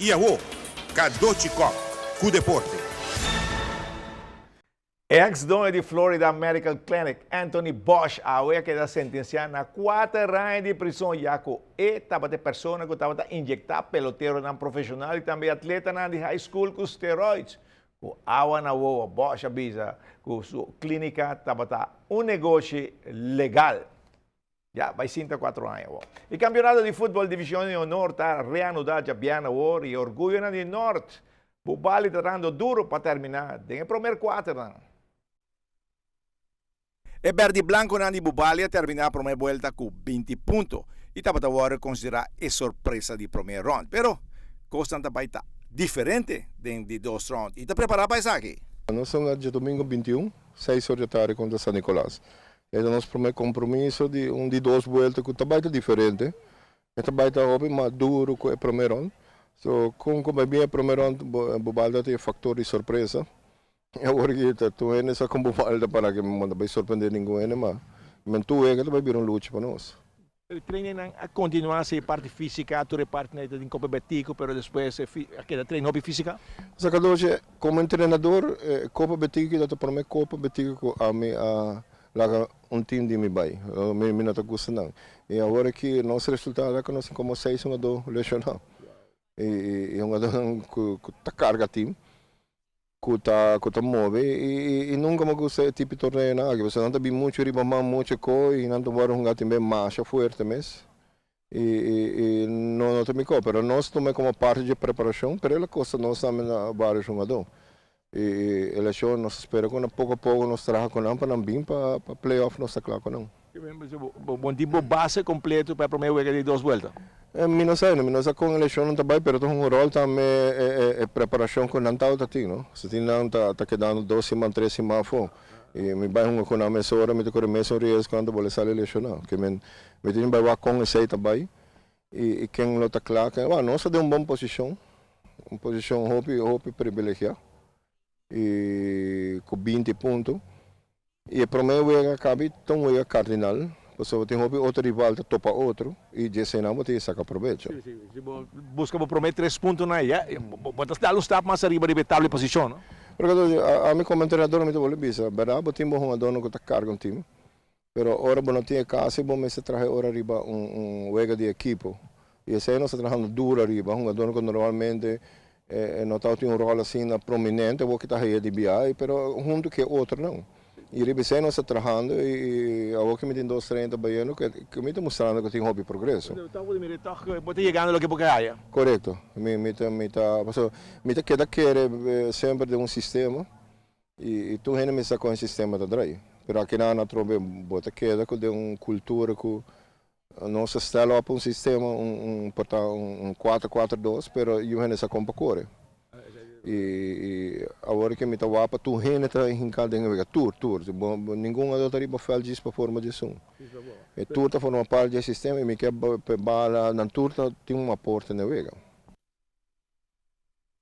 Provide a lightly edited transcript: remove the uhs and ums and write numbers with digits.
Iaô, Kadochicó, com deporte. Ex-dono de Florida Medical Clinic, Anthony Bosch, agora queda sentenciado a 4 anos de prisão, já que estava de pessoa que estava injectar peloteiro não profissional e também atleta de high school com esteroides. O awa na boa, Bosch avisa que sua clínica estava negócio legal. Já vai 4 anos. E campeonato de futebol divisão de honor está reanudado já bem agora e orgulho na de norte. O Bali está dando duro para terminar. Tem o primeiro 4 anos. E Verde Blanco na de Bubali terminar a primeira volta com 20 pontos. E estava agora considerar a surpresa de primeiro round. Pero, costa também está diferente de 2 rounds. E está preparado para isso aqui? Nós somos de domingo 21, 6 horas da tarde contra São Nicolás. Esse é o nosso primeiro compromisso de 2 voltas que está diferente. Está mais duro que o primeiro round. So, como vai bem o primeiro round, Bubali tem fator de surpresa. Agora que tu é nessa como falta para que não vai surpreender ninguém, mas tu é que vai vir luta para nós. O treino a continuar a parte física, tu reparte em copa betico, mas depois aquele treino hobby física. Sacador, como treinador, copa betico da para mim copa betico a mim lá time de me vai, me não tá gostando. E agora que nosso resultado é que nós como 6 do lesionado. E que tá carga time. Que tá move e nunca me gusta tipo de torneio nada, porque não tem muito riba muito coisa e não tem um gato bem mais forte mesmo e não tem coisa, mas nós tomamos como parte de preparação para ela costa nós também vários jogadores e eleição nós espera que pouco a pouco nós traga com não para vir para playoff nós está claro com não. Bom tipo base completo para a primeira vez de 2 voltas. Não sei com eleição não também, mas tem um rol também é preparação com não tá assim, não? Se tem não tá quedando 2 semanas, 3 semanas fora. E me vai com a mesa hora, me toca mesa hora quando vou sair eleição, que me tem vai com esse também. E quem não tá claro, que nós temos uma boa posição, hobby privilegiada. E com 20 pontos. E a primeira vez que acaba, então é cardinal. Você tem outro rival que topa outro e de cena você saca proveito. Busca por prometer 3 pontos na ia, botas dar os tap mais arriba de tabla posição, não? Porque a mim como treinador me vou bisa, verdade, eu tenho um jogador que tá carga um time. Pero ora não tinha casa, bom me se traje ora arriba jogo de equipo. E esse ano está trabalhando duro arriba, um jogador que normalmente não tá tem rol assim prominente, vou que tá aí de BI, pero junto que outro não. E ribisei nós trabalhando e agora que me tem 2 treinos baiano que me está mostrando que tem hobby progresso. Então você chegando no que porque há. Correto. Me tá querer sempre de um sistema e tu ainda me está com o sistema da drive. Pero aqui na trobe bota queda com de uma cultura que nós estamos para um sistema um 4-4-2, pero eu ainda está com para correr. E agora que me está wapa tu rene está em cada tour nenhum adulto riba faz isso para forma de som e tour está forma parte do sistema e me quer bala na tour tem uma porta na vega.